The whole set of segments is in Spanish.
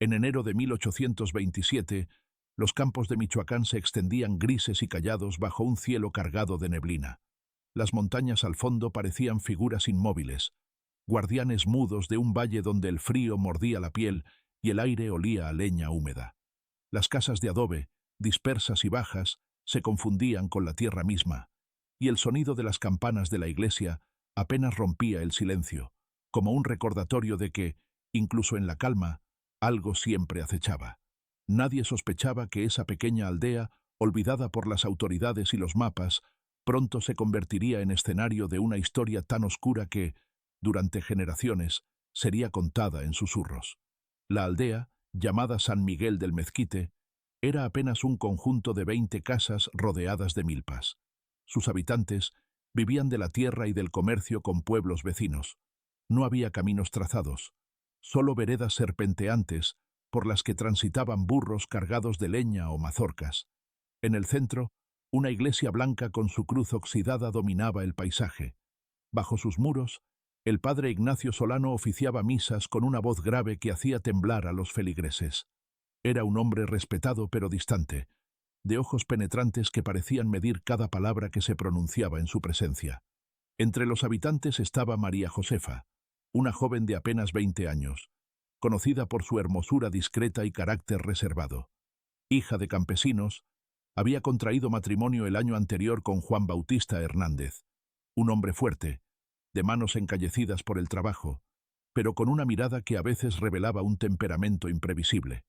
En enero de 1827, los campos de Michoacán se extendían grises y callados bajo un cielo cargado de neblina. Las montañas al fondo parecían figuras inmóviles, guardianes mudos de un valle donde el frío mordía la piel y el aire olía a leña húmeda. Las casas de adobe, dispersas y bajas, se confundían con la tierra misma, y el sonido de las campanas de la iglesia apenas rompía el silencio, como un recordatorio de que, incluso en la calma, algo siempre acechaba. Nadie sospechaba que esa pequeña aldea, olvidada por las autoridades y los mapas, pronto se convertiría en escenario de una historia tan oscura que, durante generaciones, sería contada en susurros. La aldea, llamada San Miguel del Mezquite, era apenas un conjunto de 20 casas rodeadas de milpas. Sus habitantes vivían de la tierra y del comercio con pueblos vecinos. No había caminos trazados, solo veredas serpenteantes por las que transitaban burros cargados de leña o mazorcas. En el centro, una iglesia blanca con su cruz oxidada dominaba el paisaje. Bajo sus muros, el padre Ignacio Solano oficiaba misas con una voz grave que hacía temblar a los feligreses. Era un hombre respetado pero distante, de ojos penetrantes que parecían medir cada palabra que se pronunciaba en su presencia. Entre los habitantes estaba María Josefa, una joven de apenas 20 años, conocida por su hermosura discreta y carácter reservado. Hija de campesinos, había contraído matrimonio el año anterior con Juan Bautista Hernández, un hombre fuerte, de manos encallecidas por el trabajo, pero con una mirada que a veces revelaba un temperamento imprevisible.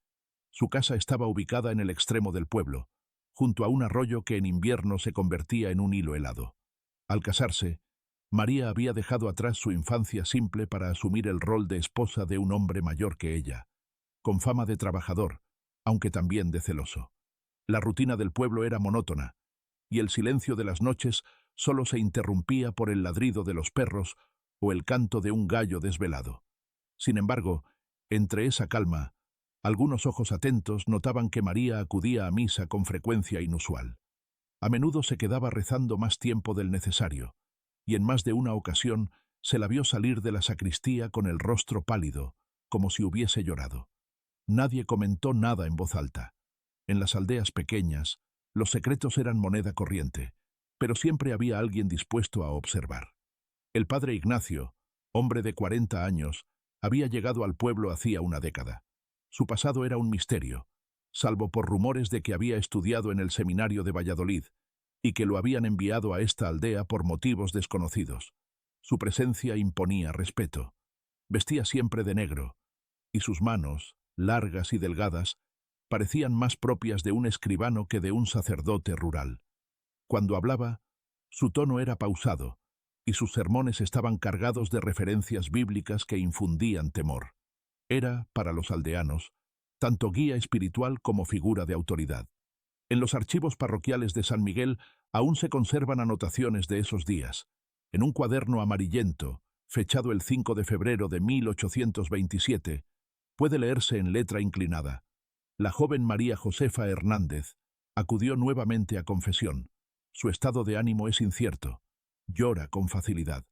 Su casa estaba ubicada en el extremo del pueblo, junto a un arroyo que en invierno se convertía en un hilo helado. Al casarse, María había dejado atrás su infancia simple para asumir el rol de esposa de un hombre mayor que ella, con fama de trabajador, aunque también de celoso. La rutina del pueblo era monótona, y el silencio de las noches solo se interrumpía por el ladrido de los perros o el canto de un gallo desvelado. Sin embargo, entre esa calma, algunos ojos atentos notaban que María acudía a misa con frecuencia inusual. A menudo se quedaba rezando más tiempo del necesario, y en más de una ocasión se la vio salir de la sacristía con el rostro pálido, como si hubiese llorado. Nadie comentó nada en voz alta. En las aldeas pequeñas, los secretos eran moneda corriente, pero siempre había alguien dispuesto a observar. El padre Ignacio, hombre de 40 años, había llegado al pueblo hacía una década. Su pasado era un misterio, salvo por rumores de que había estudiado en el seminario de Valladolid y que lo habían enviado a esta aldea por motivos desconocidos. Su presencia imponía respeto. Vestía siempre de negro, y sus manos, largas y delgadas, parecían más propias de un escribano que de un sacerdote rural. Cuando hablaba, su tono era pausado, y sus sermones estaban cargados de referencias bíblicas que infundían temor. Era, para los aldeanos, tanto guía espiritual como figura de autoridad. En los archivos parroquiales de San Miguel aún se conservan anotaciones de esos días. En un cuaderno amarillento, fechado el 5 de febrero de 1827, puede leerse en letra inclinada: la joven María Josefa Hernández acudió nuevamente a confesión. Su estado de ánimo es incierto. Llora con facilidad.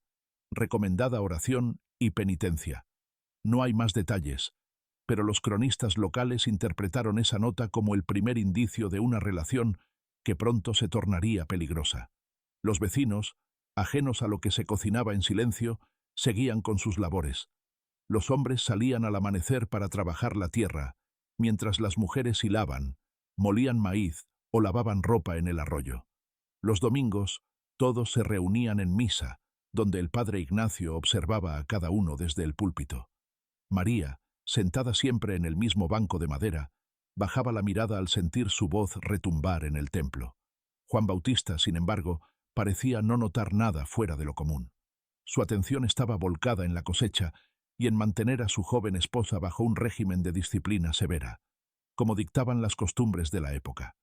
Recomendada oración y penitencia. No hay más detalles, pero los cronistas locales interpretaron esa nota como el primer indicio de una relación que pronto se tornaría peligrosa. Los vecinos, ajenos a lo que se cocinaba en silencio, seguían con sus labores. Los hombres salían al amanecer para trabajar la tierra, mientras las mujeres hilaban, molían maíz o lavaban ropa en el arroyo. Los domingos, todos se reunían en misa, donde el padre Ignacio observaba a cada uno desde el púlpito. María, sentada siempre en el mismo banco de madera, bajaba la mirada al sentir su voz retumbar en el templo. Juan Bautista, sin embargo, parecía no notar nada fuera de lo común. Su atención estaba volcada en la cosecha y en mantener a su joven esposa bajo un régimen de disciplina severa, como dictaban las costumbres de la época.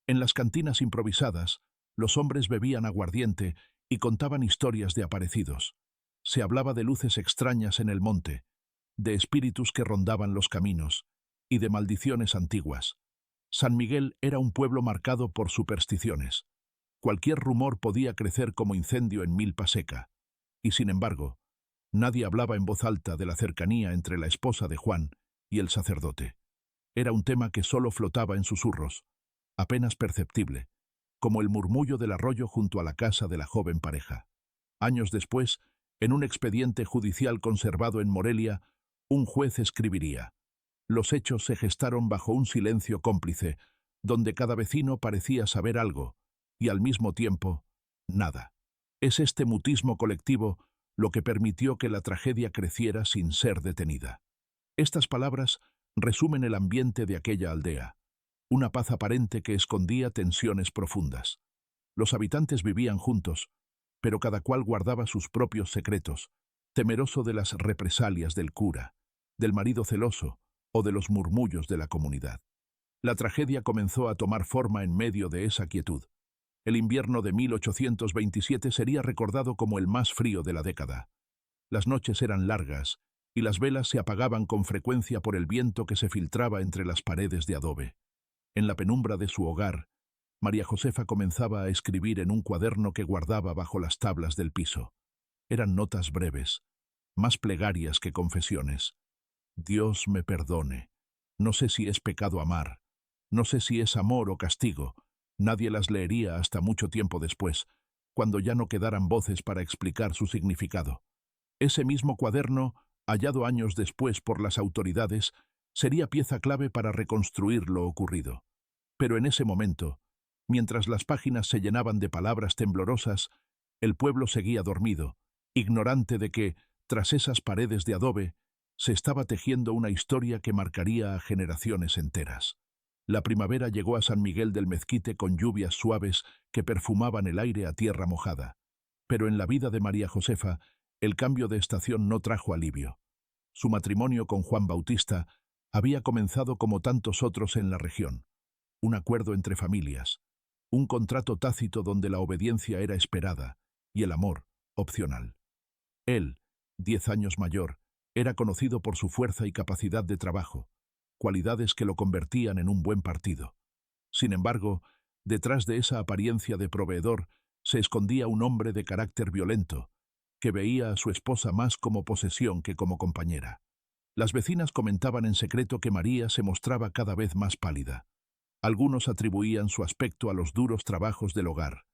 En las cantinas improvisadas, los hombres bebían aguardiente y contaban historias de aparecidos. Se hablaba de luces extrañas en el monte, de espíritus que rondaban los caminos y de maldiciones antiguas. San Miguel era un pueblo marcado por supersticiones. Cualquier rumor podía crecer como incendio en milpa seca, y sin embargo, nadie hablaba en voz alta de la cercanía entre la esposa de Juan y el sacerdote. Era un tema que solo flotaba en susurros, apenas perceptible, como el murmullo del arroyo junto a la casa de la joven pareja. Años después, en un expediente judicial conservado en Morelia, un juez escribiría: los hechos se gestaron bajo un silencio cómplice, donde cada vecino parecía saber algo, y al mismo tiempo, nada. Es este mutismo colectivo lo que permitió que la tragedia creciera sin ser detenida. Estas palabras resumen el ambiente de aquella aldea, una paz aparente que escondía tensiones profundas. Los habitantes vivían juntos, pero cada cual guardaba sus propios secretos, temeroso de las represalias del cura, del marido celoso o de los murmullos de la comunidad. La tragedia comenzó a tomar forma en medio de esa quietud. El invierno de 1827 sería recordado como el más frío de la década. Las noches eran largas y las velas se apagaban con frecuencia por el viento que se filtraba entre las paredes de adobe. En la penumbra de su hogar, María Josefa comenzaba a escribir en un cuaderno que guardaba bajo las tablas del piso. Eran notas breves, más plegarias que confesiones. Dios me perdone. No sé si es pecado amar. No sé si es amor o castigo. Nadie las leería hasta mucho tiempo después, cuando ya no quedaran voces para explicar su significado. Ese mismo cuaderno, hallado años después por las autoridades, sería pieza clave para reconstruir lo ocurrido. Pero en ese momento, mientras las páginas se llenaban de palabras temblorosas, el pueblo seguía dormido, ignorante de que, tras esas paredes de adobe, se estaba tejiendo una historia que marcaría a generaciones enteras. La primavera llegó a San Miguel del Mezquite con lluvias suaves que perfumaban el aire a tierra mojada. Pero en la vida de María Josefa, el cambio de estación no trajo alivio. Su matrimonio con Juan Bautista había comenzado como tantos otros en la región. Un acuerdo entre familias, un contrato tácito donde la obediencia era esperada y el amor, opcional. Él, 10 años mayor, era conocido por su fuerza y capacidad de trabajo, cualidades que lo convertían en un buen partido. Sin embargo, detrás de esa apariencia de proveedor se escondía un hombre de carácter violento, que veía a su esposa más como posesión que como compañera. Las vecinas comentaban en secreto que María se mostraba cada vez más pálida. Algunos atribuían su aspecto a los duros trabajos del hogar,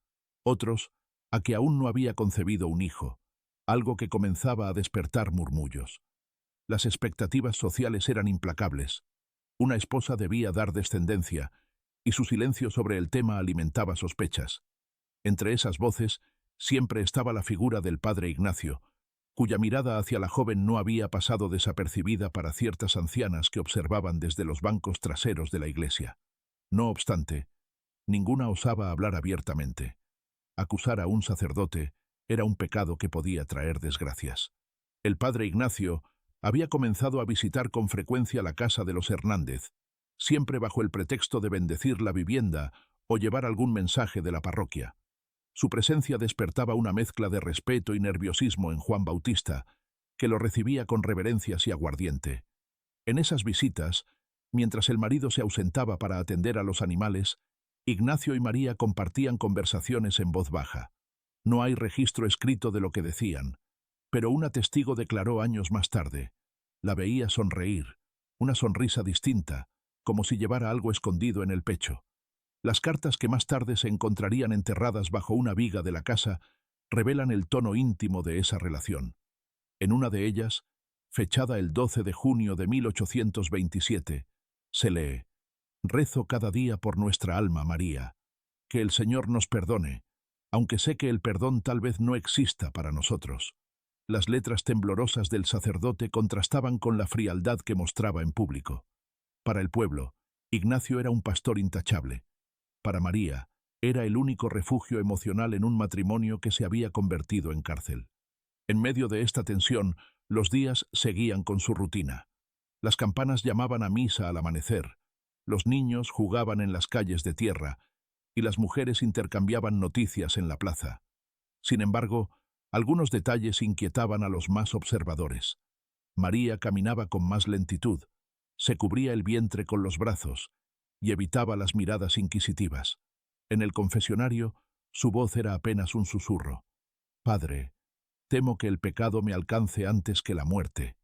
otros a que aún no había concebido un hijo, algo que comenzaba a despertar murmullos. Las expectativas sociales eran implacables. Una esposa debía dar descendencia, y su silencio sobre el tema alimentaba sospechas. Entre esas voces siempre estaba la figura del padre Ignacio, cuya mirada hacia la joven no había pasado desapercibida para ciertas ancianas que observaban desde los bancos traseros de la iglesia. No obstante, ninguna osaba hablar abiertamente. Acusar a un sacerdote era un pecado que podía traer desgracias. El padre Ignacio había comenzado a visitar con frecuencia la casa de los Hernández, siempre bajo el pretexto de bendecir la vivienda o llevar algún mensaje de la parroquia. Su presencia despertaba una mezcla de respeto y nerviosismo en Juan Bautista, que lo recibía con reverencias y aguardiente. En esas visitas, mientras el marido se ausentaba para atender a los animales, Ignacio y María compartían conversaciones en voz baja. No hay registro escrito de lo que decían, pero una testigo declaró años más tarde: la veía sonreír, una sonrisa distinta, como si llevara algo escondido en el pecho. Las cartas que más tarde se encontrarían enterradas bajo una viga de la casa revelan el tono íntimo de esa relación. En una de ellas, fechada el 12 de junio de 1827, se lee: «Rezo cada día por nuestra alma, María. Que el Señor nos perdone, aunque sé que el perdón tal vez no exista para nosotros». Las letras temblorosas del sacerdote contrastaban con la frialdad que mostraba en público. Para el pueblo, Ignacio era un pastor intachable. Para María, era el único refugio emocional en un matrimonio que se había convertido en cárcel. En medio de esta tensión, los días seguían con su rutina. Las campanas llamaban a misa al amanecer, los niños jugaban en las calles de tierra y las mujeres intercambiaban noticias en la plaza. Sin embargo, algunos detalles inquietaban a los más observadores. María caminaba con más lentitud, se cubría el vientre con los brazos y evitaba las miradas inquisitivas. En el confesionario, su voz era apenas un susurro. «Padre, temo que el pecado me alcance antes que la muerte»,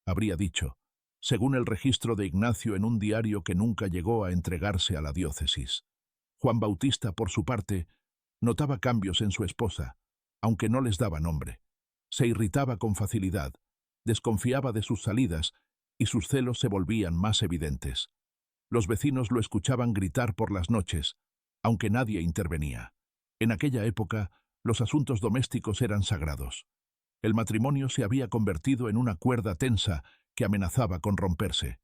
habría dicho, según el registro de Ignacio en un diario que nunca llegó a entregarse a la diócesis. Juan Bautista, por su parte, notaba cambios en su esposa, aunque no les daba nombre. Se irritaba con facilidad, desconfiaba de sus salidas y sus celos se volvían más evidentes. Los vecinos lo escuchaban gritar por las noches, aunque nadie intervenía. En aquella época, los asuntos domésticos eran sagrados. El matrimonio se había convertido en una cuerda tensa que amenazaba con romperse.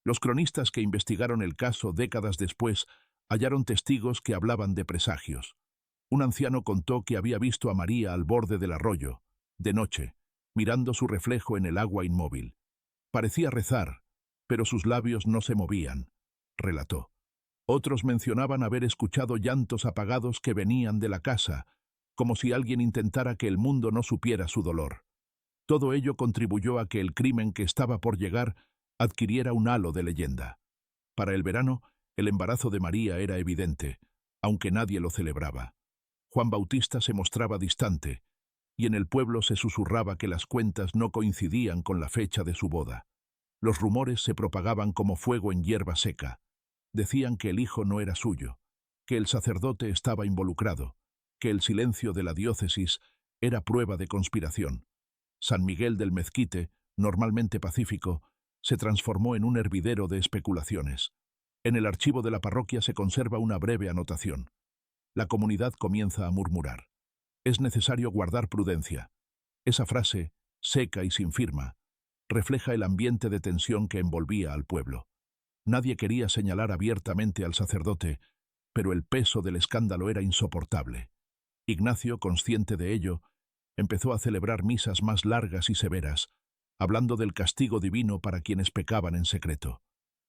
Los cronistas que investigaron el caso décadas después hallaron testigos que hablaban de presagios. Un anciano contó que había visto a María al borde del arroyo, de noche, mirando su reflejo en el agua inmóvil. Parecía rezar, pero sus labios no se movían, relató. Otros mencionaban haber escuchado llantos apagados que venían de la casa, como si alguien intentara que el mundo no supiera su dolor. Todo ello contribuyó a que el crimen que estaba por llegar adquiriera un halo de leyenda. Para el verano, el embarazo de María era evidente, aunque nadie lo celebraba. Juan Bautista se mostraba distante, y en el pueblo se susurraba que las cuentas no coincidían con la fecha de su boda. Los rumores se propagaban como fuego en hierba seca. Decían que el hijo no era suyo, que el sacerdote estaba involucrado, que el silencio de la diócesis era prueba de conspiración. San Miguel del Mezquite, normalmente pacífico, se transformó en un hervidero de especulaciones. En el archivo de la parroquia se conserva una breve anotación. La comunidad comienza a murmurar. Es necesario guardar prudencia. Esa frase, seca y sin firma, refleja el ambiente de tensión que envolvía al pueblo. Nadie quería señalar abiertamente al sacerdote, pero el peso del escándalo era insoportable. Ignacio, consciente de ello, empezó a celebrar misas más largas y severas, hablando del castigo divino para quienes pecaban en secreto.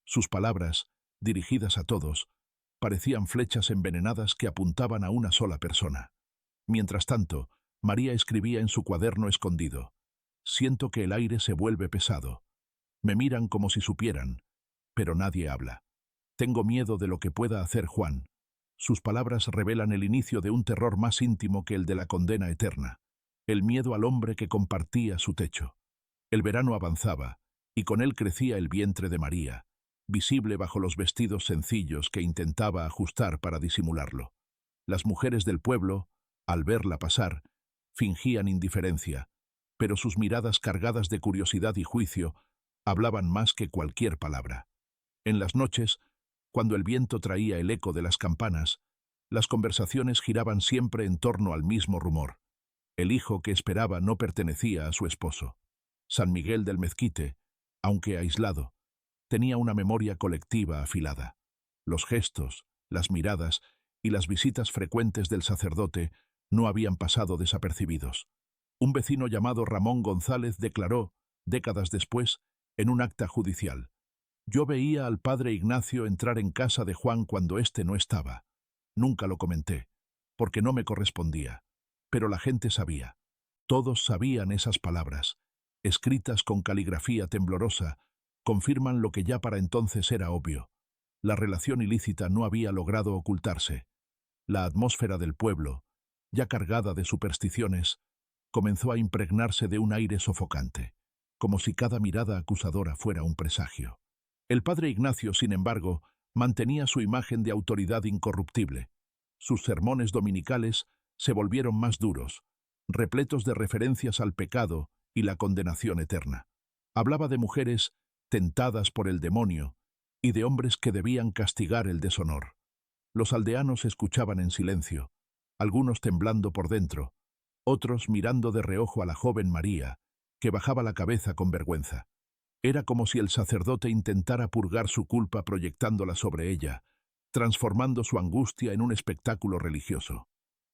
Sus palabras, dirigidas a todos, parecían flechas envenenadas que apuntaban a una sola persona. Mientras tanto, María escribía en su cuaderno escondido: «Siento que el aire se vuelve pesado. Me miran como si supieran, pero nadie habla. Tengo miedo de lo que pueda hacer Juan». Sus palabras revelan el inicio de un terror más íntimo que el de la condena eterna, el miedo al hombre que compartía su techo. El verano avanzaba, y con él crecía el vientre de María, visible bajo los vestidos sencillos que intentaba ajustar para disimularlo. Las mujeres del pueblo, al verla pasar, fingían indiferencia, pero sus miradas cargadas de curiosidad y juicio hablaban más que cualquier palabra. En las noches, cuando el viento traía el eco de las campanas, las conversaciones giraban siempre en torno al mismo rumor. El hijo que esperaba no pertenecía a su esposo. San Miguel del Mezquite, aunque aislado, tenía una memoria colectiva afilada. Los gestos, las miradas y las visitas frecuentes del sacerdote no habían pasado desapercibidos. Un vecino llamado Ramón González declaró, décadas después, en un acta judicial: «Yo veía al padre Ignacio entrar en casa de Juan cuando éste no estaba. Nunca lo comenté, porque no me correspondía. Pero la gente sabía. Todos sabían esas palabras, escritas con caligrafía temblorosa, confirman lo que ya para entonces era obvio. La relación ilícita no había logrado ocultarse. La atmósfera del pueblo, ya cargada de supersticiones, comenzó a impregnarse de un aire sofocante, como si cada mirada acusadora fuera un presagio. El padre Ignacio, sin embargo, mantenía su imagen de autoridad incorruptible. Sus sermones dominicales se volvieron más duros, repletos de referencias al pecado y la condenación eterna. Hablaba de mujeres tentadas por el demonio y de hombres que debían castigar el deshonor. Los aldeanos escuchaban en silencio, algunos temblando por dentro, otros mirando de reojo a la joven María, que bajaba la cabeza con vergüenza. Era como si el sacerdote intentara purgar su culpa proyectándola sobre ella, transformando su angustia en un espectáculo religioso.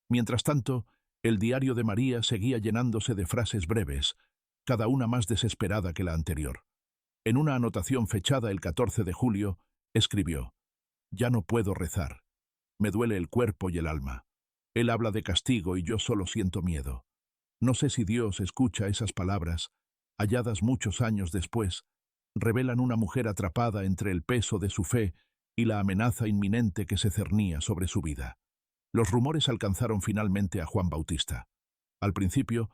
Mientras tanto, el diario de María seguía llenándose de frases breves, cada una más desesperada que la anterior. En una anotación fechada el 14 de julio, escribió: «Ya no puedo rezar. Me duele el cuerpo y el alma. Él habla de castigo y yo solo siento miedo. No sé si Dios escucha esas palabras, halladas muchos años después, revelan una mujer atrapada entre el peso de su fe y la amenaza inminente que se cernía sobre su vida». Los rumores alcanzaron finalmente a Juan Bautista. Al principio,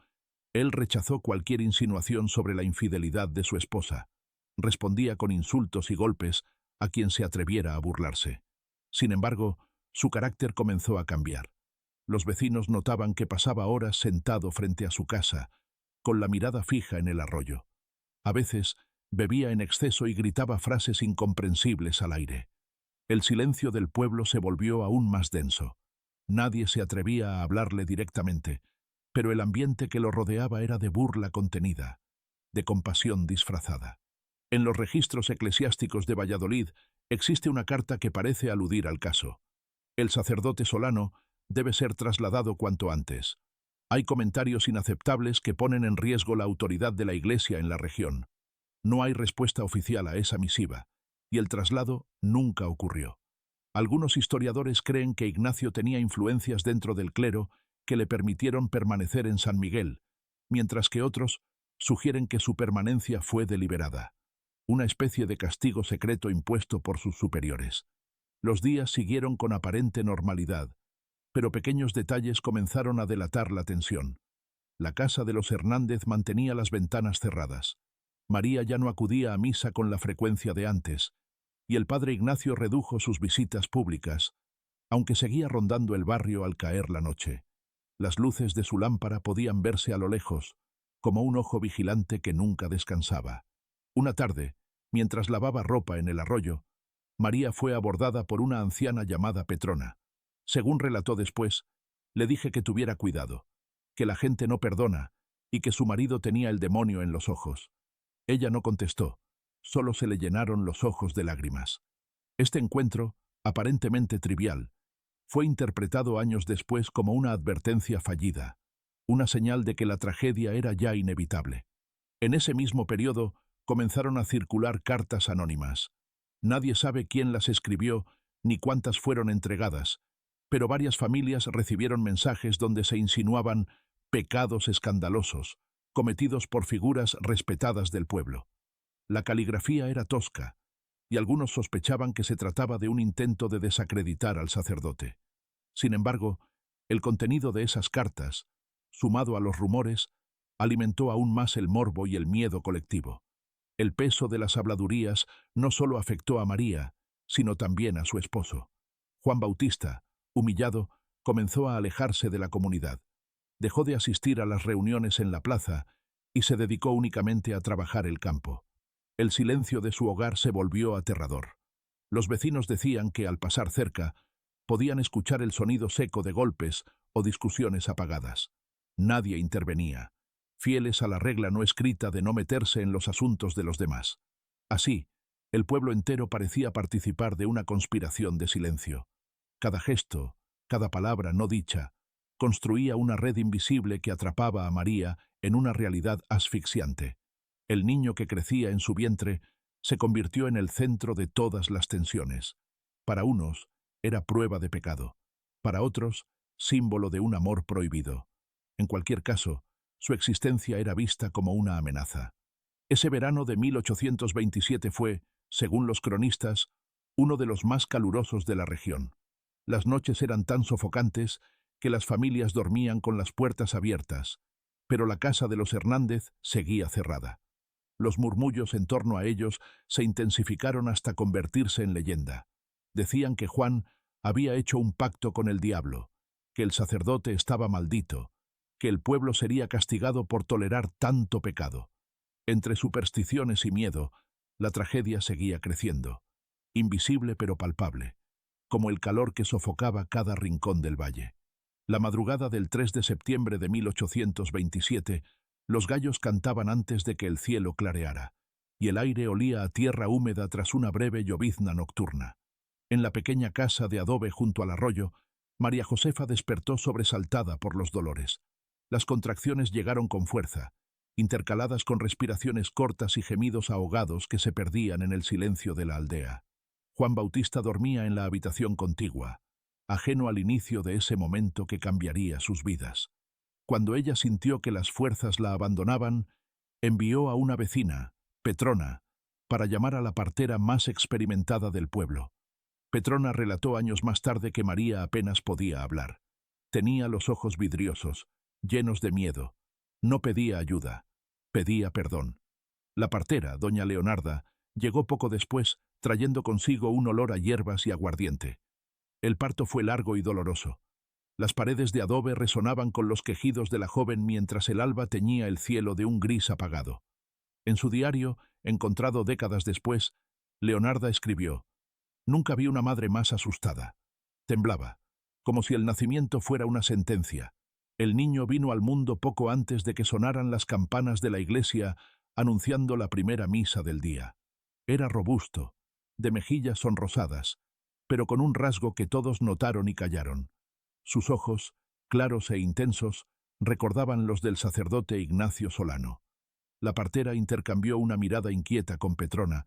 él rechazó cualquier insinuación sobre la infidelidad de su esposa. respondía con insultos y golpes a quien se atreviera a burlarse. Sin embargo, su carácter comenzó a cambiar. Los vecinos notaban que pasaba horas sentado frente a su casa, con la mirada fija en el arroyo. A veces, bebía en exceso y gritaba frases incomprensibles al aire. El silencio del pueblo se volvió aún más denso. Nadie se atrevía a hablarle directamente, pero el ambiente que lo rodeaba era de burla contenida, de compasión disfrazada. En los registros eclesiásticos de Valladolid existe una carta que parece aludir al caso. El sacerdote Solano debe ser trasladado cuanto antes. Hay comentarios inaceptables que ponen en riesgo la autoridad de la Iglesia en la región. No hay respuesta oficial a esa misiva, y el traslado nunca ocurrió. Algunos historiadores creen que Ignacio tenía influencias dentro del clero que le permitieron permanecer en San Miguel, mientras que otros sugieren que su permanencia fue deliberada, una especie de castigo secreto impuesto por sus superiores. Los días siguieron con aparente normalidad, pero pequeños detalles comenzaron a delatar la tensión. La casa de los Hernández mantenía las ventanas cerradas. María ya no acudía a misa con la frecuencia de antes, y el padre Ignacio redujo sus visitas públicas, aunque seguía rondando el barrio al caer la noche. Las luces de su lámpara podían verse a lo lejos, como un ojo vigilante que nunca descansaba. Una tarde, mientras lavaba ropa en el arroyo, María fue abordada por una anciana llamada Petrona. Según relató después, le dije que tuviera cuidado, que la gente no perdona y que su marido tenía el demonio en los ojos. Ella no contestó, solo se le llenaron los ojos de lágrimas. Este encuentro, aparentemente trivial, fue interpretado años después como una advertencia fallida, una señal de que la tragedia era ya inevitable. En ese mismo periodo comenzaron a circular cartas anónimas. Nadie sabe quién las escribió ni cuántas fueron entregadas, pero varias familias recibieron mensajes donde se insinuaban pecados escandalosos, cometidos por figuras respetadas del pueblo. La caligrafía era tosca, y algunos sospechaban que se trataba de un intento de desacreditar al sacerdote. Sin embargo, el contenido de esas cartas, sumado a los rumores, alimentó aún más el morbo y el miedo colectivo. El peso de las habladurías no solo afectó a María, sino también a su esposo. Juan Bautista, humillado, comenzó a alejarse de la comunidad. Dejó de asistir a las reuniones en la plaza y se dedicó únicamente a trabajar el campo. El silencio de su hogar se volvió aterrador. Los vecinos decían que al pasar cerca podían escuchar el sonido seco de golpes o discusiones apagadas. Nadie intervenía, fieles a la regla no escrita de no meterse en los asuntos de los demás. Así, el pueblo entero parecía participar de una conspiración de silencio. Cada gesto, cada palabra no dicha, construía una red invisible que atrapaba a María en una realidad asfixiante. El niño que crecía en su vientre se convirtió en el centro de todas las tensiones. Para unos, era prueba de pecado. Para otros, símbolo de un amor prohibido. En cualquier caso, su existencia era vista como una amenaza. Ese verano de 1827 fue, según los cronistas, uno de los más calurosos de la región. Las noches eran tan sofocantes que las familias dormían con las puertas abiertas, pero la casa de los Hernández seguía cerrada. Los murmullos en torno a ellos se intensificaron hasta convertirse en leyenda. Decían que Juan había hecho un pacto con el diablo, que el sacerdote estaba maldito, que el pueblo sería castigado por tolerar tanto pecado. Entre supersticiones y miedo, la tragedia seguía creciendo, invisible pero palpable, como el calor que sofocaba cada rincón del valle. La madrugada del 3 de septiembre de 1827, los gallos cantaban antes de que el cielo clareara, y el aire olía a tierra húmeda tras una breve llovizna nocturna. En la pequeña casa de adobe junto al arroyo, María Josefa despertó sobresaltada por los dolores. Las contracciones llegaron con fuerza, intercaladas con respiraciones cortas y gemidos ahogados que se perdían en el silencio de la aldea. Juan Bautista dormía en la habitación contigua, ajeno al inicio de ese momento que cambiaría sus vidas. Cuando ella sintió que las fuerzas la abandonaban, envió a una vecina, Petrona, para llamar a la partera más experimentada del pueblo. Petrona relató años más tarde que María apenas podía hablar. Tenía los ojos vidriosos, llenos de miedo. No pedía ayuda, pedía perdón. La partera, doña Leonarda, llegó poco después, trayendo consigo un olor a hierbas y aguardiente. El parto fue largo y doloroso. Las paredes de adobe resonaban con los quejidos de la joven mientras el alba teñía el cielo de un gris apagado. En su diario, encontrado décadas después, Leonarda escribió: «Nunca vi una madre más asustada. Temblaba, como si el nacimiento fuera una sentencia. El niño vino al mundo poco antes de que sonaran las campanas de la iglesia anunciando la primera misa del día. Era robusto, de mejillas sonrosadas, pero con un rasgo que todos notaron y callaron. Sus ojos, claros e intensos, recordaban los del sacerdote Ignacio Solano. La partera intercambió una mirada inquieta con Petrona,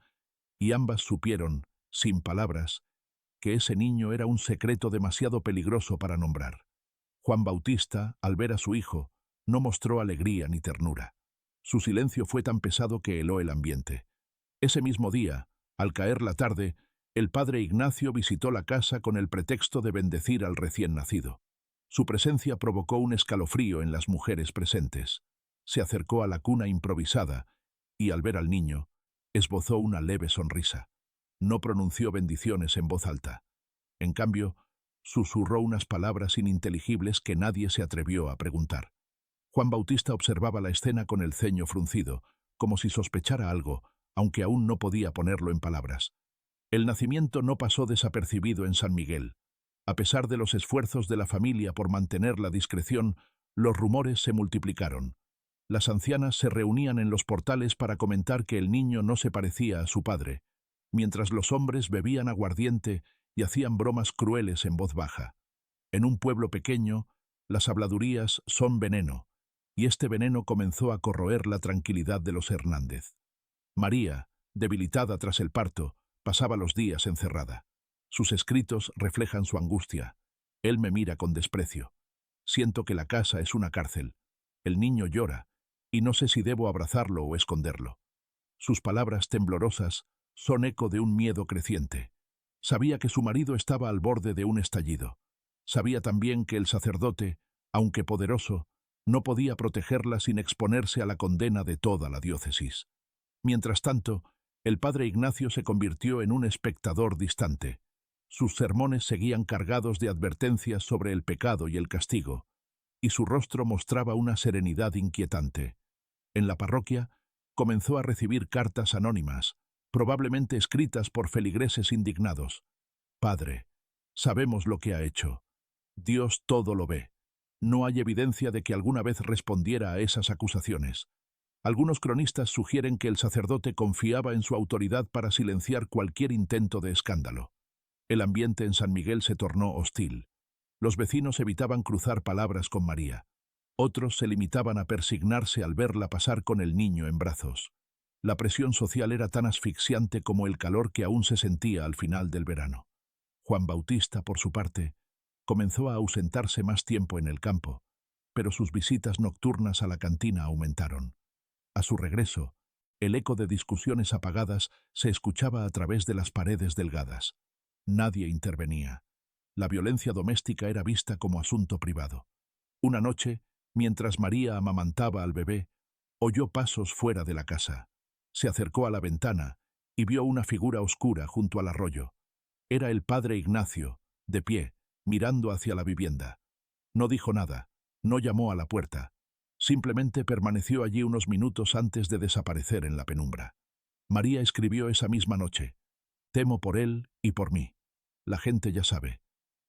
y ambas supieron, sin palabras, que ese niño era un secreto demasiado peligroso para nombrar. Juan Bautista, al ver a su hijo, no mostró alegría ni ternura. Su silencio fue tan pesado que heló el ambiente. Ese mismo día, al caer la tarde, el padre Ignacio visitó la casa con el pretexto de bendecir al recién nacido. Su presencia provocó un escalofrío en las mujeres presentes. Se acercó a la cuna improvisada y, al ver al niño, esbozó una leve sonrisa. No pronunció bendiciones en voz alta. En cambio, susurró unas palabras ininteligibles que nadie se atrevió a preguntar. Juan Bautista observaba la escena con el ceño fruncido, como si sospechara algo, aunque aún no podía ponerlo en palabras. El nacimiento no pasó desapercibido en San Miguel. A pesar de los esfuerzos de la familia por mantener la discreción, los rumores se multiplicaron. Las ancianas se reunían en los portales para comentar que el niño no se parecía a su padre, mientras los hombres bebían aguardiente y hacían bromas crueles en voz baja. En un pueblo pequeño, las habladurías son veneno, y este veneno comenzó a corroer la tranquilidad de los Hernández. María, debilitada tras el parto, pasaba los días encerrada. Sus escritos reflejan su angustia. Él me mira con desprecio. Siento que la casa es una cárcel. El niño llora, y no sé si debo abrazarlo o esconderlo. Sus palabras temblorosas son eco de un miedo creciente. Sabía que su marido estaba al borde de un estallido. Sabía también que el sacerdote, aunque poderoso, no podía protegerla sin exponerse a la condena de toda la diócesis. Mientras tanto, el padre Ignacio se convirtió en un espectador distante. Sus sermones seguían cargados de advertencias sobre el pecado y el castigo, y su rostro mostraba una serenidad inquietante. En la parroquia, comenzó a recibir cartas anónimas, probablemente escritas por feligreses indignados. «Padre, sabemos lo que ha hecho. Dios todo lo ve. No hay evidencia de que alguna vez respondiera a esas acusaciones. Algunos cronistas sugieren que el sacerdote confiaba en su autoridad para silenciar cualquier intento de escándalo. El ambiente en San Miguel se tornó hostil. Los vecinos evitaban cruzar palabras con María. Otros se limitaban a persignarse al verla pasar con el niño en brazos. La presión social era tan asfixiante como el calor que aún se sentía al final del verano. Juan Bautista, por su parte, comenzó a ausentarse más tiempo en el campo, pero sus visitas nocturnas a la cantina aumentaron. A su regreso, el eco de discusiones apagadas se escuchaba a través de las paredes delgadas. Nadie intervenía. La violencia doméstica era vista como asunto privado. Una noche, mientras María amamantaba al bebé, oyó pasos fuera de la casa. Se acercó a la ventana y vio una figura oscura junto al arroyo. Era el padre Ignacio, de pie, mirando hacia la vivienda. No dijo nada, no llamó a la puerta. Simplemente permaneció allí unos minutos antes de desaparecer en la penumbra. María escribió esa misma noche: «Temo por él y por mí. La gente ya sabe.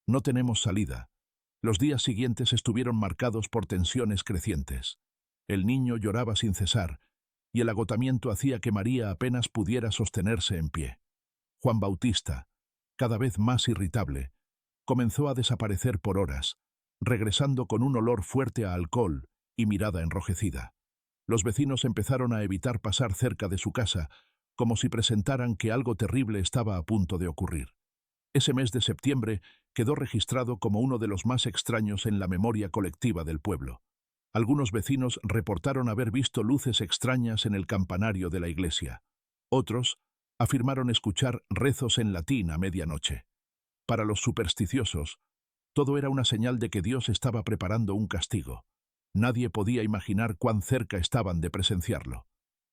No tenemos salida». Los días siguientes estuvieron marcados por tensiones crecientes. El niño lloraba sin cesar, y el agotamiento hacía que María apenas pudiera sostenerse en pie. Juan Bautista, cada vez más irritable, comenzó a desaparecer por horas, regresando con un olor fuerte a alcohol y mirada enrojecida. Los vecinos empezaron a evitar pasar cerca de su casa, como si presentaran que algo terrible estaba a punto de ocurrir. Ese mes de septiembre quedó registrado como uno de los más extraños en la memoria colectiva del pueblo. Algunos vecinos reportaron haber visto luces extrañas en el campanario de la iglesia. Otros afirmaron escuchar rezos en latín a medianoche. Para los supersticiosos, todo era una señal de que Dios estaba preparando un castigo. Nadie podía imaginar cuán cerca estaban de presenciarlo.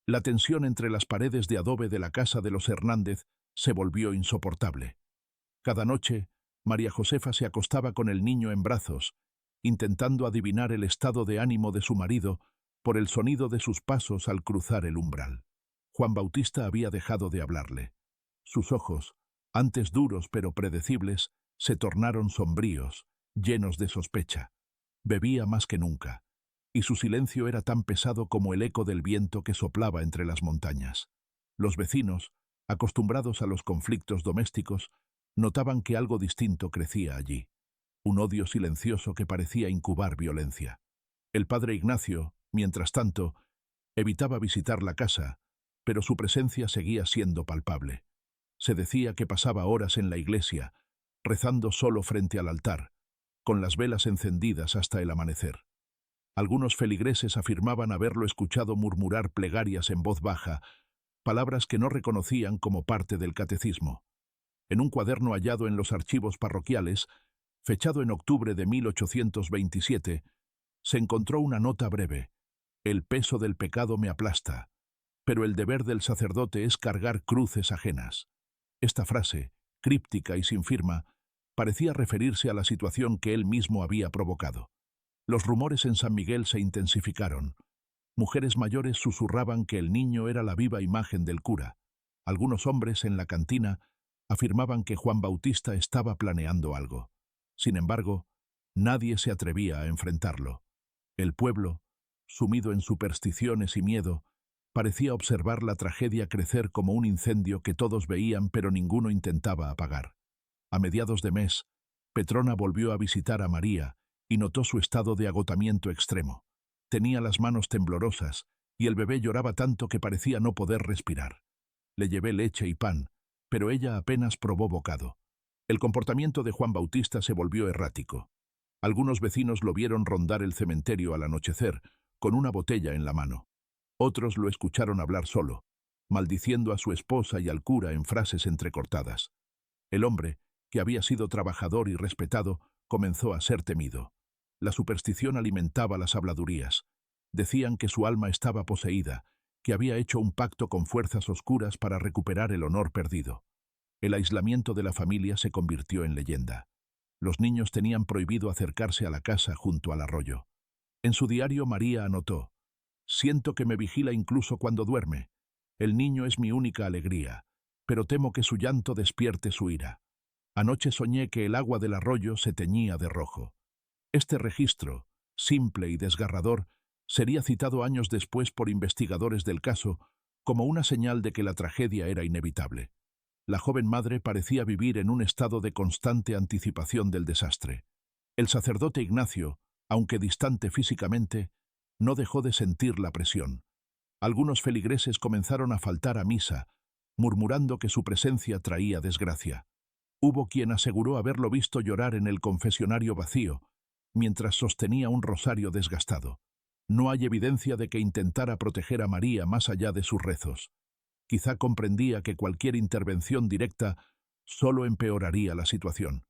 La tensión entre las paredes de adobe de la casa de los Hernández se volvió insoportable. Cada noche, María Josefa se acostaba con el niño en brazos, intentando adivinar el estado de ánimo de su marido por el sonido de sus pasos al cruzar el umbral. Juan Bautista había dejado de hablarle. Sus ojos, antes duros pero predecibles, se tornaron sombríos, llenos de sospecha. Bebía más que nunca, y su silencio era tan pesado como el eco del viento que soplaba entre las montañas. Los vecinos, acostumbrados a los conflictos domésticos, notaban que algo distinto crecía allí, un odio silencioso que parecía incubar violencia. El padre Ignacio, mientras tanto, evitaba visitar la casa, pero su presencia seguía siendo palpable. Se decía que pasaba horas en la iglesia, rezando solo frente al altar, con las velas encendidas hasta el amanecer. Algunos feligreses afirmaban haberlo escuchado murmurar plegarias en voz baja, palabras que no reconocían como parte del catecismo. En un cuaderno hallado en los archivos parroquiales, fechado en octubre de 1827, se encontró una nota breve: «El peso del pecado me aplasta, pero el deber del sacerdote es cargar cruces ajenas». Esta frase, críptica y sin firma, parecía referirse a la situación que él mismo había provocado. Los rumores en San Miguel se intensificaron. Mujeres mayores susurraban que el niño era la viva imagen del cura. Algunos hombres en la cantina afirmaban que Juan Bautista estaba planeando algo. Sin embargo, nadie se atrevía a enfrentarlo. El pueblo, sumido en supersticiones y miedo, parecía observar la tragedia crecer como un incendio que todos veían pero ninguno intentaba apagar. A mediados de mes, Petrona volvió a visitar a María y notó su estado de agotamiento extremo. Tenía las manos temblorosas y el bebé lloraba tanto que parecía no poder respirar. Le llevé leche y pan, pero ella apenas probó bocado. El comportamiento de Juan Bautista se volvió errático. Algunos vecinos lo vieron rondar el cementerio al anochecer, con una botella en la mano. Otros lo escucharon hablar solo, maldiciendo a su esposa y al cura en frases entrecortadas. El hombre, que había sido trabajador y respetado, comenzó a ser temido. La superstición alimentaba las habladurías. Decían que su alma estaba poseída, que había hecho un pacto con fuerzas oscuras para recuperar el honor perdido. El aislamiento de la familia se convirtió en leyenda. Los niños tenían prohibido acercarse a la casa junto al arroyo. En su diario María anotó: «Siento que me vigila incluso cuando duerme. El niño es mi única alegría, pero temo que su llanto despierte su ira. Anoche soñé que el agua del arroyo se teñía de rojo». Este registro, simple y desgarrador, sería citado años después por investigadores del caso como una señal de que la tragedia era inevitable. La joven madre parecía vivir en un estado de constante anticipación del desastre. El sacerdote Ignacio, aunque distante físicamente, no dejó de sentir la presión. Algunos feligreses comenzaron a faltar a misa, murmurando que su presencia traía desgracia. Hubo quien aseguró haberlo visto llorar en el confesionario vacío, mientras sostenía un rosario desgastado. No hay evidencia de que intentara proteger a María más allá de sus rezos. Quizá comprendía que cualquier intervención directa solo empeoraría la situación.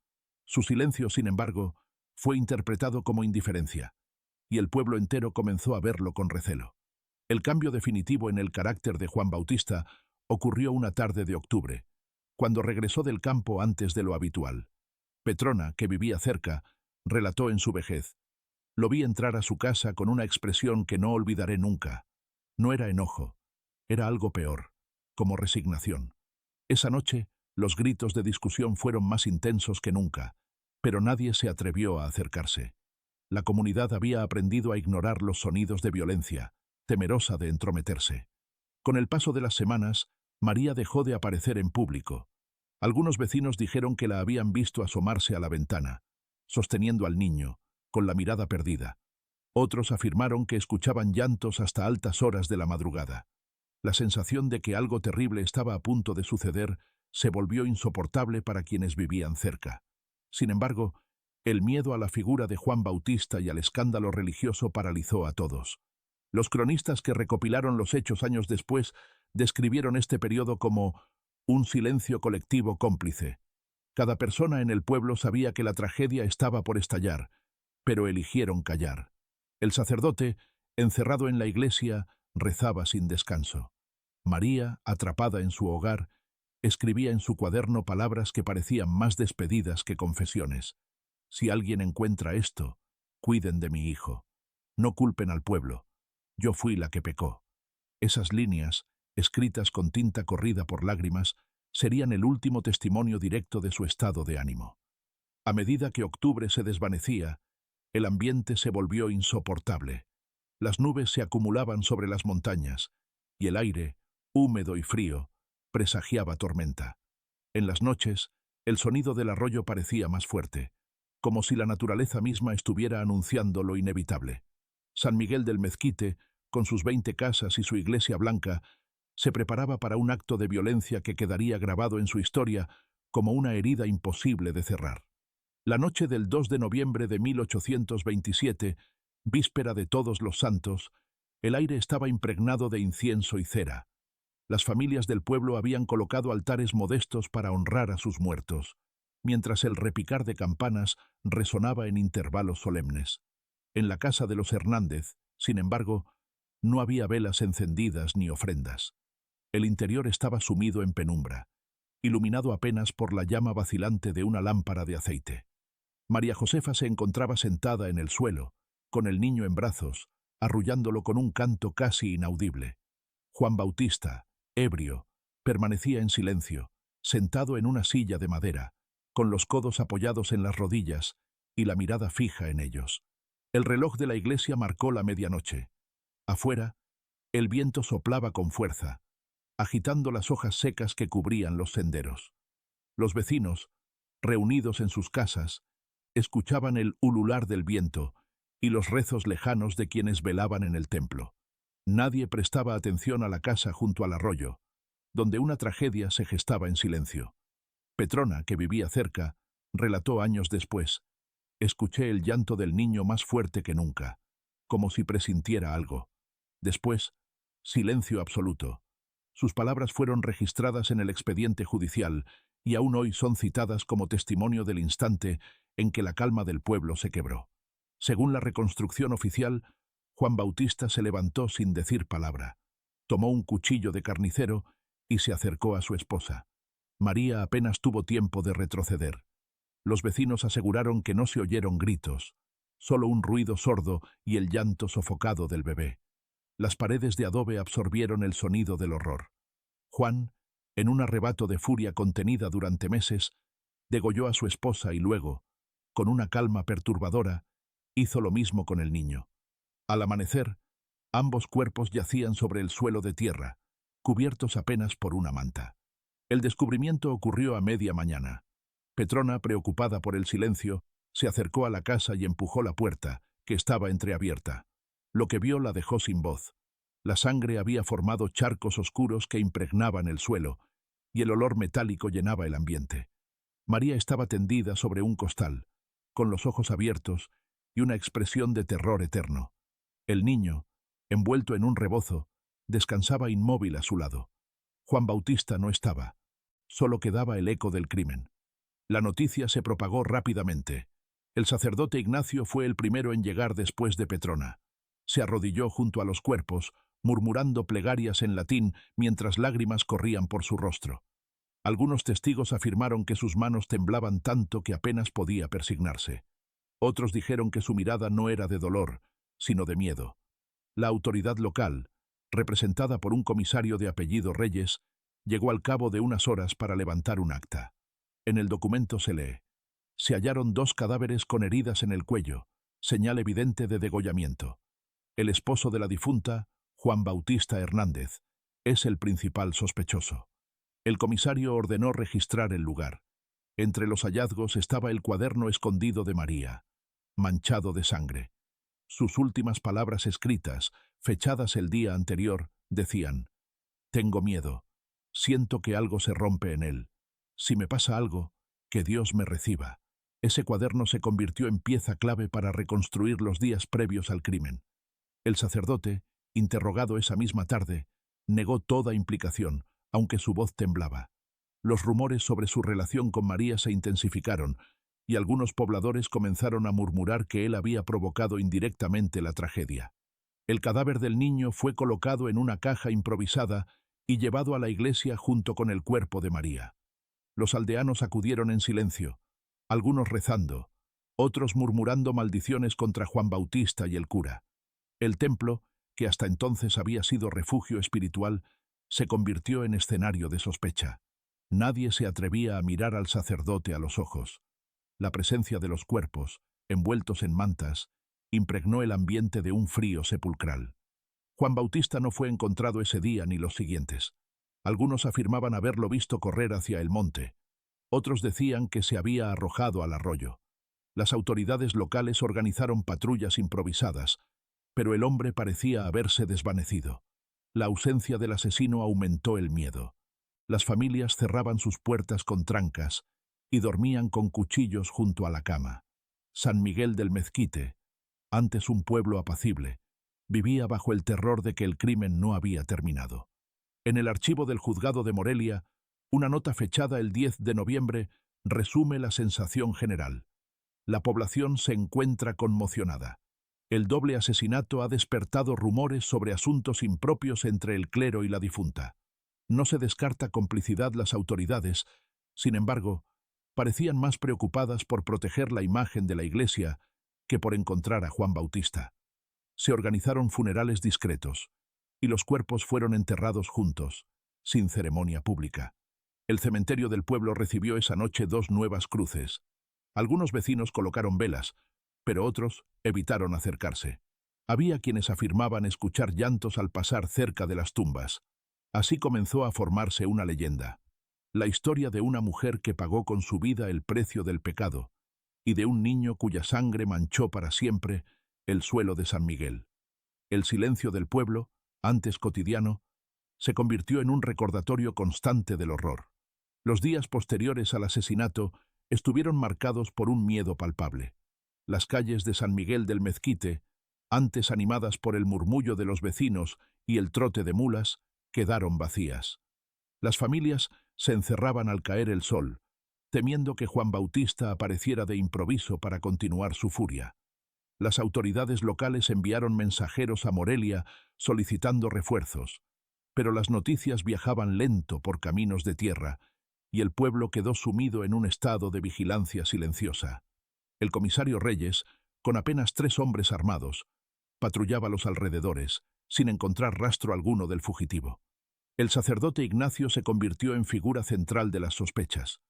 Su silencio, sin embargo, fue interpretado como indiferencia, y el pueblo entero comenzó a verlo con recelo. El cambio definitivo en el carácter de Juan Bautista ocurrió una tarde de octubre, cuando regresó del campo antes de lo habitual. Petrona, que vivía cerca, relató en su vejez: «Lo vi entrar a su casa con una expresión que no olvidaré nunca. No era enojo, era algo peor, como resignación. Esa noche, los gritos de discusión fueron más intensos que nunca, pero nadie se atrevió a acercarse. La comunidad había aprendido a ignorar los sonidos de violencia, temerosa de entrometerse. Con el paso de las semanas, María dejó de aparecer en público. Algunos vecinos dijeron que la habían visto asomarse a la ventana, sosteniendo al niño, con la mirada perdida. Otros afirmaron que escuchaban llantos hasta altas horas de la madrugada. La sensación de que algo terrible estaba a punto de suceder se volvió insoportable para quienes vivían cerca. Sin embargo, el miedo a la figura de Juan Bautista y al escándalo religioso paralizó a todos. Los cronistas que recopilaron los hechos años después describieron este periodo como un silencio colectivo cómplice. Cada persona en el pueblo sabía que la tragedia estaba por estallar, pero eligieron callar. El sacerdote, encerrado en la iglesia, rezaba sin descanso. María, atrapada en su hogar, escribía en su cuaderno palabras que parecían más despedidas que confesiones. Si alguien encuentra esto, cuiden de mi hijo. No culpen al pueblo. Yo fui la que pecó. Esas líneas, escritas con tinta corrida por lágrimas, serían el último testimonio directo de su estado de ánimo. A medida que octubre se desvanecía, el ambiente se volvió insoportable. Las nubes se acumulaban sobre las montañas, y el aire, húmedo y frío, presagiaba tormenta. En las noches, el sonido del arroyo parecía más fuerte, como si la naturaleza misma estuviera anunciando lo inevitable. San Miguel del Mezquite, con sus 20 casas y su iglesia blanca, se preparaba para un acto de violencia que quedaría grabado en su historia como una herida imposible de cerrar. La noche del 2 de noviembre de 1827, víspera de Todos los Santos, el aire estaba impregnado de incienso y cera. Las familias del pueblo habían colocado altares modestos para honrar a sus muertos, mientras el repicar de campanas resonaba en intervalos solemnes. En la casa de los Hernández, sin embargo, no había velas encendidas ni ofrendas. El interior estaba sumido en penumbra, iluminado apenas por la llama vacilante de una lámpara de aceite. María Josefa se encontraba sentada en el suelo, con el niño en brazos, arrullándolo con un canto casi inaudible. Juan Bautista, ebrio, permanecía en silencio, sentado en una silla de madera, con los codos apoyados en las rodillas y la mirada fija en ellos. El reloj de la iglesia marcó la medianoche. Afuera, el viento soplaba con fuerza, agitando las hojas secas que cubrían los senderos. Los vecinos, reunidos en sus casas, escuchaban el ulular del viento y los rezos lejanos de quienes velaban en el templo. Nadie prestaba atención a la casa junto al arroyo, donde una tragedia se gestaba en silencio. Petrona, que vivía cerca, relató años después: escuché el llanto del niño más fuerte que nunca, como si presintiera algo. Después, silencio absoluto. Sus palabras fueron registradas en el expediente judicial y aún hoy son citadas como testimonio del instante en que la calma del pueblo se quebró. Según la reconstrucción oficial, Juan Bautista se levantó sin decir palabra, tomó un cuchillo de carnicero y se acercó a su esposa. María apenas tuvo tiempo de retroceder. Los vecinos aseguraron que no se oyeron gritos, solo un ruido sordo y el llanto sofocado del bebé. Las paredes de adobe absorbieron el sonido del horror. Juan, en un arrebato de furia contenida durante meses, degolló a su esposa y luego, con una calma perturbadora, hizo lo mismo con el niño. Al amanecer, ambos cuerpos yacían sobre el suelo de tierra, cubiertos apenas por una manta. El descubrimiento ocurrió a media mañana. Petrona, preocupada por el silencio, se acercó a la casa y empujó la puerta, que estaba entreabierta. Lo que vio la dejó sin voz. La sangre había formado charcos oscuros que impregnaban el suelo, y el olor metálico llenaba el ambiente. María estaba tendida sobre un costal, con los ojos abiertos y una expresión de terror eterno. El niño, envuelto en un rebozo, descansaba inmóvil a su lado. Juan Bautista no estaba. Solo quedaba el eco del crimen. La noticia se propagó rápidamente. El sacerdote Ignacio fue el primero en llegar después de Petrona. Se arrodilló junto a los cuerpos, murmurando plegarias en latín mientras lágrimas corrían por su rostro. Algunos testigos afirmaron que sus manos temblaban tanto que apenas podía persignarse. Otros dijeron que su mirada no era de dolor, sino de miedo. La autoridad local, representada por un comisario de apellido Reyes, llegó al cabo de unas horas para levantar un acta. En el documento se lee: se hallaron 2 cadáveres con heridas en el cuello, señal evidente de degollamiento. El esposo de la difunta, Juan Bautista Hernández, es el principal sospechoso. El comisario ordenó registrar el lugar. Entre los hallazgos estaba el cuaderno escondido de María, manchado de sangre. Sus últimas palabras escritas, fechadas el día anterior, decían: tengo miedo, siento que algo se rompe en él. Si me pasa algo, que Dios me reciba. Ese cuaderno se convirtió en pieza clave para reconstruir los días previos al crimen. El sacerdote, interrogado esa misma tarde, negó toda implicación, aunque su voz temblaba. Los rumores sobre su relación con María se intensificaron, y algunos pobladores comenzaron a murmurar que él había provocado indirectamente la tragedia. El cadáver del niño fue colocado en una caja improvisada y llevado a la iglesia junto con el cuerpo de María. Los aldeanos acudieron en silencio, algunos rezando, otros murmurando maldiciones contra Juan Bautista y el cura. El templo, que hasta entonces había sido refugio espiritual, se convirtió en escenario de sospecha. Nadie se atrevía a mirar al sacerdote a los ojos. La presencia de los cuerpos, envueltos en mantas, impregnó el ambiente de un frío sepulcral. Juan Bautista no fue encontrado ese día ni los siguientes. Algunos afirmaban haberlo visto correr hacia el monte. Otros decían que se había arrojado al arroyo. Las autoridades locales organizaron patrullas improvisadas, pero el hombre parecía haberse desvanecido. La ausencia del asesino aumentó el miedo. Las familias cerraban sus puertas con trancas y dormían con cuchillos junto a la cama. San Miguel del Mezquite, antes un pueblo apacible, vivía bajo el terror de que el crimen no había terminado. En el archivo del juzgado de Morelia, una nota fechada el 10 de noviembre resume la sensación general. La población se encuentra conmocionada. El doble asesinato ha despertado rumores sobre asuntos impropios entre el clero y la difunta. No se descarta complicidad las autoridades, sin embargo, parecían más preocupadas por proteger la imagen de la iglesia que por encontrar a Juan Bautista. Se organizaron funerales discretos, y los cuerpos fueron enterrados juntos, sin ceremonia pública. El cementerio del pueblo recibió esa noche 2 nuevas cruces. Algunos vecinos colocaron velas, pero otros evitaron acercarse. Había quienes afirmaban escuchar llantos al pasar cerca de las tumbas. Así comenzó a formarse una leyenda. La historia de una mujer que pagó con su vida el precio del pecado, y de un niño cuya sangre manchó para siempre el suelo de San Miguel. El silencio del pueblo, antes cotidiano, se convirtió en un recordatorio constante del horror. Los días posteriores al asesinato estuvieron marcados por un miedo palpable. Las calles de San Miguel del Mezquite, antes animadas por el murmullo de los vecinos y el trote de mulas, quedaron vacías. Las familias se encerraban al caer el sol, temiendo que Juan Bautista apareciera de improviso para continuar su furia. Las autoridades locales enviaron mensajeros a Morelia solicitando refuerzos, pero las noticias viajaban lento por caminos de tierra, y el pueblo quedó sumido en un estado de vigilancia silenciosa. El comisario Reyes, con apenas 3 hombres armados, patrullaba los alrededores, sin encontrar rastro alguno del fugitivo. El sacerdote Ignacio se convirtió en figura central de las sospechas.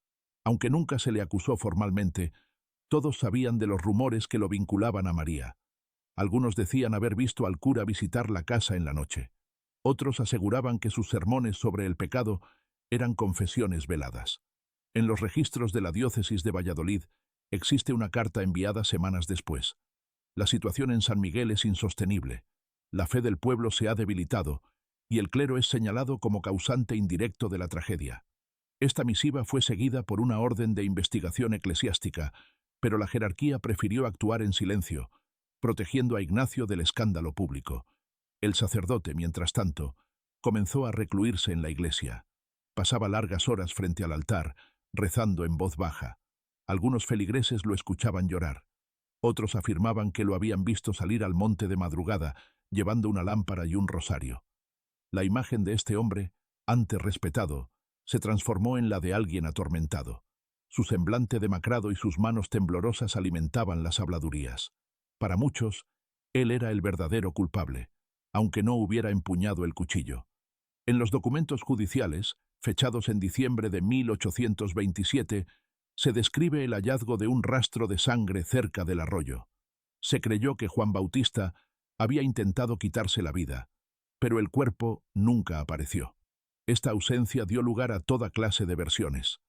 Aunque nunca se le acusó formalmente, todos sabían de los rumores que lo vinculaban a María. Algunos decían haber visto al cura visitar la casa en la noche. Otros aseguraban que sus sermones sobre el pecado eran confesiones veladas. En los registros de la diócesis de Valladolid existe una carta enviada semanas después. La situación en San Miguel es insostenible. La fe del pueblo se ha debilitado y el clero es señalado como causante indirecto de la tragedia. Esta misiva fue seguida por una orden de investigación eclesiástica, pero la jerarquía prefirió actuar en silencio, protegiendo a Ignacio del escándalo público. El sacerdote, mientras tanto, comenzó a recluirse en la iglesia. Pasaba largas horas frente al altar, rezando en voz baja. Algunos feligreses lo escuchaban llorar. Otros afirmaban que lo habían visto salir al monte de madrugada, llevando una lámpara y un rosario. La imagen de este hombre, antes respetado, se transformó en la de alguien atormentado. Su semblante demacrado y sus manos temblorosas alimentaban las habladurías. Para muchos, él era el verdadero culpable, aunque no hubiera empuñado el cuchillo. En los documentos judiciales, fechados en diciembre de 1827, se describe el hallazgo de un rastro de sangre cerca del arroyo. Se creyó que Juan Bautista había intentado quitarse la vida, pero el cuerpo nunca apareció. Esta ausencia dio lugar a toda clase de versiones.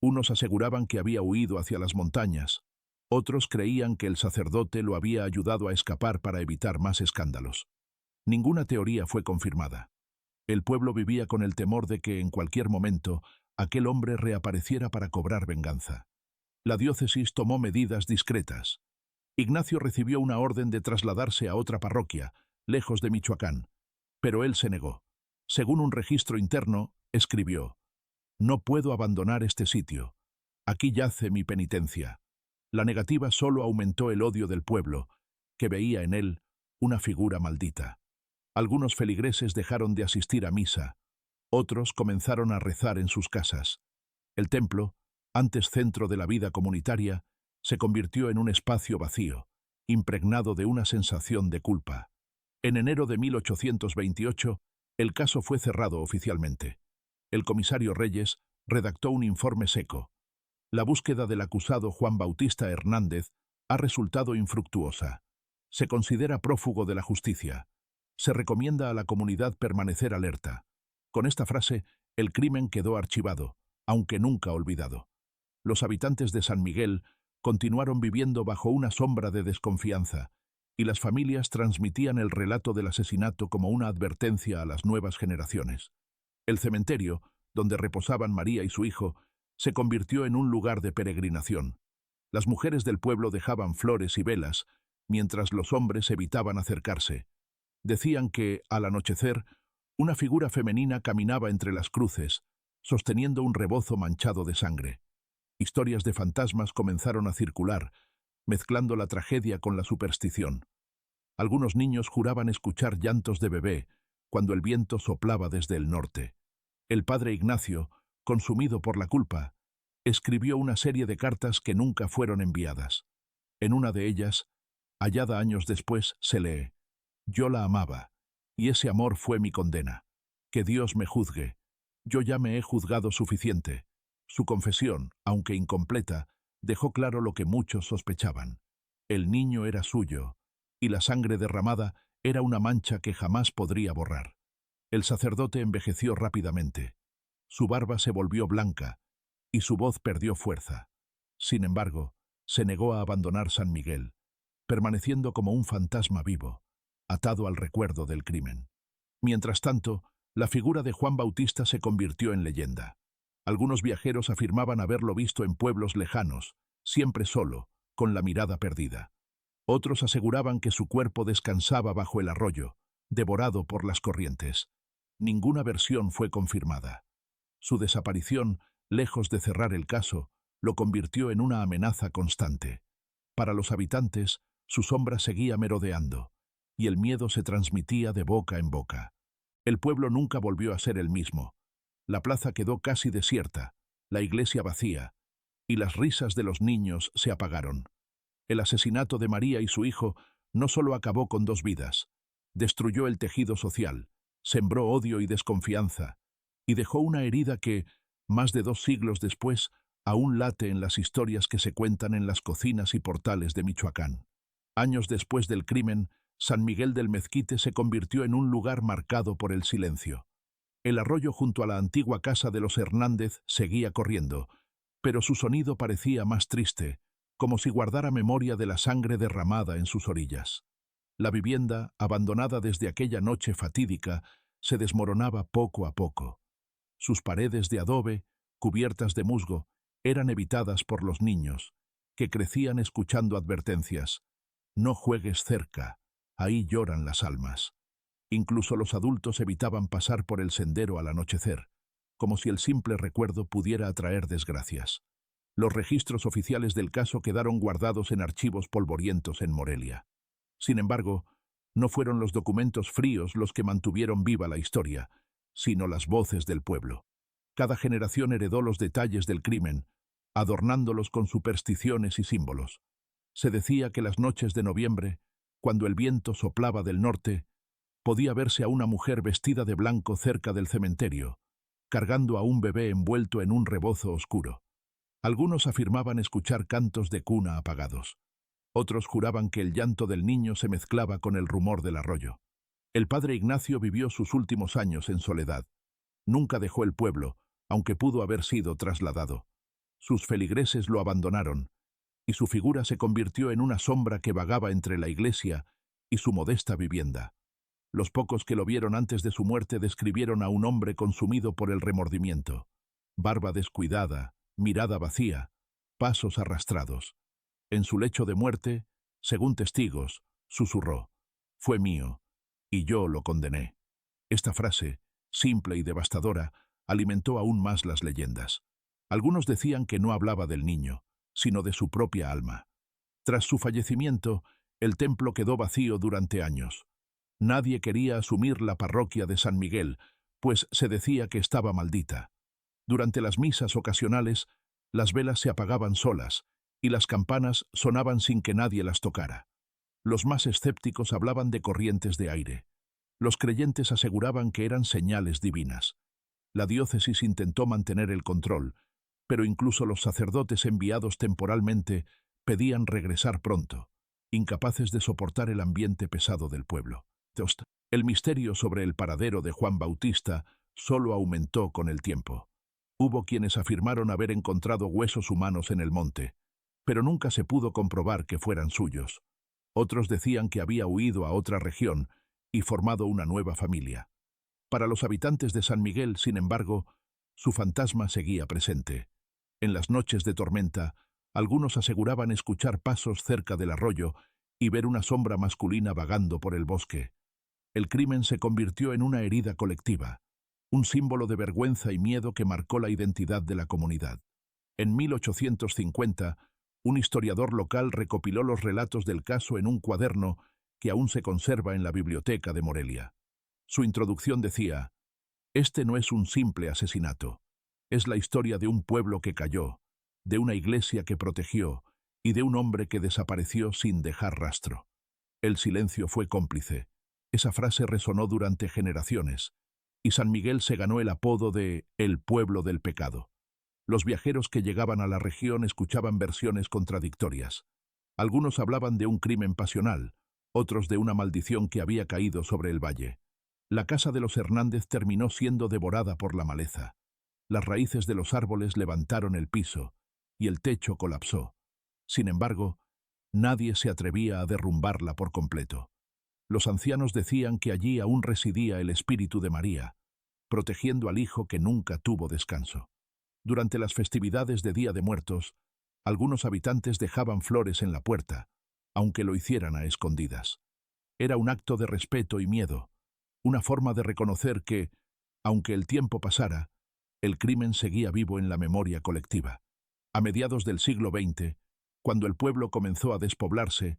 Unos aseguraban que había huido hacia las montañas, otros creían que el sacerdote lo había ayudado a escapar para evitar más escándalos. Ninguna teoría fue confirmada. El pueblo vivía con el temor de que, en cualquier momento, aquel hombre reapareciera para cobrar venganza. La diócesis tomó medidas discretas. Ignacio recibió una orden de trasladarse a otra parroquia, lejos de Michoacán, pero él se negó. Según un registro interno, escribió: «No puedo abandonar este sitio. Aquí yace mi penitencia». La negativa solo aumentó el odio del pueblo, que veía en él una figura maldita. Algunos feligreses dejaron de asistir a misa, otros comenzaron a rezar en sus casas. El templo, antes centro de la vida comunitaria, se convirtió en un espacio vacío, impregnado de una sensación de culpa. En enero de 1828, el caso fue cerrado oficialmente. El comisario Reyes redactó un informe seco. La búsqueda del acusado Juan Bautista Hernández ha resultado infructuosa. Se considera prófugo de la justicia. Se recomienda a la comunidad permanecer alerta. Con esta frase, el crimen quedó archivado, aunque nunca olvidado. Los habitantes de San Miguel continuaron viviendo bajo una sombra de desconfianza, y las familias transmitían el relato del asesinato como una advertencia a las nuevas generaciones. El cementerio, donde reposaban María y su hijo, se convirtió en un lugar de peregrinación. Las mujeres del pueblo dejaban flores y velas, mientras los hombres evitaban acercarse. Decían que, al anochecer, una figura femenina caminaba entre las cruces, sosteniendo un rebozo manchado de sangre. Historias de fantasmas comenzaron a circular, mezclando la tragedia con la superstición. Algunos niños juraban escuchar llantos de bebé cuando el viento soplaba desde el norte. El padre Ignacio, consumido por la culpa, escribió una serie de cartas que nunca fueron enviadas. En una de ellas, hallada años después, se lee: «Yo la amaba, y ese amor fue mi condena. Que Dios me juzgue. Yo ya me he juzgado suficiente». Su confesión, aunque incompleta, dejó claro lo que muchos sospechaban. El niño era suyo, y la sangre derramada era una mancha que jamás podría borrar. El sacerdote envejeció rápidamente. Su barba se volvió blanca, y su voz perdió fuerza. Sin embargo, se negó a abandonar San Miguel, permaneciendo como un fantasma vivo, atado al recuerdo del crimen. Mientras tanto, la figura de Juan Bautista se convirtió en leyenda. Algunos viajeros afirmaban haberlo visto en pueblos lejanos, siempre solo, con la mirada perdida. Otros aseguraban que su cuerpo descansaba bajo el arroyo, devorado por las corrientes. Ninguna versión fue confirmada. Su desaparición, lejos de cerrar el caso, lo convirtió en una amenaza constante. Para los habitantes, su sombra seguía merodeando, y el miedo se transmitía de boca en boca. El pueblo nunca volvió a ser el mismo. La plaza quedó casi desierta, la iglesia vacía, y las risas de los niños se apagaron. El asesinato de María y su hijo no solo acabó con 2 vidas, destruyó el tejido social, sembró odio y desconfianza, y dejó una herida que, más de 2 siglos después, aún late en las historias que se cuentan en las cocinas y portales de Michoacán. Años después del crimen, San Miguel del Mezquite se convirtió en un lugar marcado por el silencio. El arroyo junto a la antigua casa de los Hernández seguía corriendo, pero su sonido parecía más triste, como si guardara memoria de la sangre derramada en sus orillas. La vivienda, abandonada desde aquella noche fatídica, se desmoronaba poco a poco. Sus paredes de adobe, cubiertas de musgo, eran evitadas por los niños, que crecían escuchando advertencias: «No juegues cerca, ahí lloran las almas». Incluso los adultos evitaban pasar por el sendero al anochecer, como si el simple recuerdo pudiera atraer desgracias. Los registros oficiales del caso quedaron guardados en archivos polvorientos en Morelia. Sin embargo, no fueron los documentos fríos los que mantuvieron viva la historia, sino las voces del pueblo. Cada generación heredó los detalles del crimen, adornándolos con supersticiones y símbolos. Se decía que las noches de noviembre, cuando el viento soplaba del norte, podía verse a una mujer vestida de blanco cerca del cementerio, cargando a un bebé envuelto en un rebozo oscuro. Algunos afirmaban escuchar cantos de cuna apagados. Otros juraban que el llanto del niño se mezclaba con el rumor del arroyo. El padre Ignacio vivió sus últimos años en soledad. Nunca dejó el pueblo, aunque pudo haber sido trasladado. Sus feligreses lo abandonaron, y su figura se convirtió en una sombra que vagaba entre la iglesia y su modesta vivienda. Los pocos que lo vieron antes de su muerte describieron a un hombre consumido por el remordimiento. Barba descuidada, mirada vacía, pasos arrastrados. En su lecho de muerte, según testigos, susurró: «Fue mío, y yo lo condené». Esta frase, simple y devastadora, alimentó aún más las leyendas. Algunos decían que no hablaba del niño, sino de su propia alma. Tras su fallecimiento, El templo quedó vacío durante años. Nadie quería asumir la parroquia de San Miguel, pues se decía que estaba maldita. Durante las misas ocasionales, las velas se apagaban solas y las campanas sonaban sin que nadie las tocara. Los más escépticos hablaban de corrientes de aire. Los creyentes aseguraban que eran señales divinas. La diócesis intentó mantener el control, pero incluso los sacerdotes enviados temporalmente pedían regresar pronto, incapaces de soportar el ambiente pesado del pueblo. El misterio sobre el paradero de Juan Bautista solo aumentó con el tiempo. Hubo quienes afirmaron haber encontrado huesos humanos en el monte, pero nunca se pudo comprobar que fueran suyos. Otros decían que había huido a otra región y formado una nueva familia. Para los habitantes de San Miguel, sin embargo, su fantasma seguía presente. En las noches de tormenta, algunos aseguraban escuchar pasos cerca del arroyo y ver una sombra masculina vagando por el bosque. El crimen se convirtió en una herida colectiva, un símbolo de vergüenza y miedo que marcó la identidad de la comunidad. En 1850, un historiador local recopiló los relatos del caso en un cuaderno que aún se conserva en la biblioteca de Morelia. Su introducción decía: «Este no es un simple asesinato, es la historia de un pueblo que cayó, de una iglesia que protegió y de un hombre que desapareció sin dejar rastro». El silencio fue cómplice. Esa frase resonó durante generaciones, y San Miguel se ganó el apodo de «el pueblo del pecado». Los viajeros que llegaban a la región escuchaban versiones contradictorias. Algunos hablaban de un crimen pasional, otros de una maldición que había caído sobre el valle. La casa de los Hernández terminó siendo devorada por la maleza. Las raíces de los árboles levantaron el piso, y el techo colapsó. Sin embargo, nadie se atrevía a derrumbarla por completo. Los ancianos decían que allí aún residía el espíritu de María, protegiendo al hijo que nunca tuvo descanso. Durante las festividades de Día de Muertos, algunos habitantes dejaban flores en la puerta, aunque lo hicieran a escondidas. Era un acto de respeto y miedo, una forma de reconocer que, aunque el tiempo pasara, el crimen seguía vivo en la memoria colectiva. A mediados del siglo XX, cuando el pueblo comenzó a despoblarse,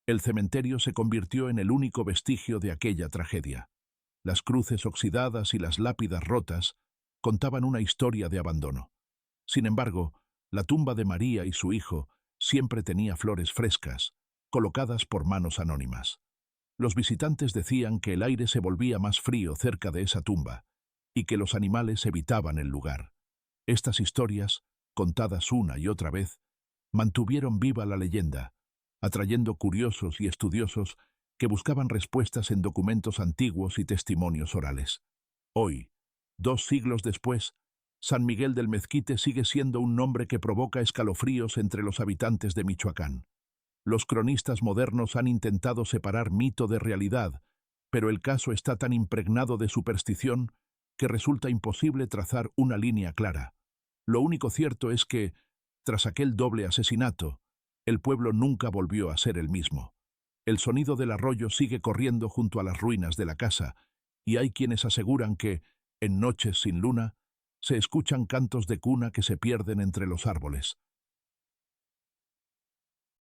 el cementerio se convirtió en el único vestigio de aquella tragedia. Las cruces oxidadas y las lápidas rotas contaban una historia de abandono. Sin embargo, la tumba de María y su hijo siempre tenía flores frescas, colocadas por manos anónimas. Los visitantes decían que el aire se volvía más frío cerca de esa tumba y que los animales evitaban el lugar. Estas historias, contadas una y otra vez, mantuvieron viva la leyenda, atrayendo curiosos y estudiosos que buscaban respuestas en documentos antiguos y testimonios orales. Hoy, 2 siglos después, San Miguel del Mezquite sigue siendo un nombre que provoca escalofríos entre los habitantes de Michoacán. Los cronistas modernos han intentado separar mito de realidad, pero el caso está tan impregnado de superstición que resulta imposible trazar una línea clara. Lo único cierto es que, tras aquel doble asesinato, el pueblo nunca volvió a ser el mismo. El sonido del arroyo sigue corriendo junto a las ruinas de la casa, y hay quienes aseguran que, en noches sin luna, se escuchan cantos de cuna que se pierden entre los árboles.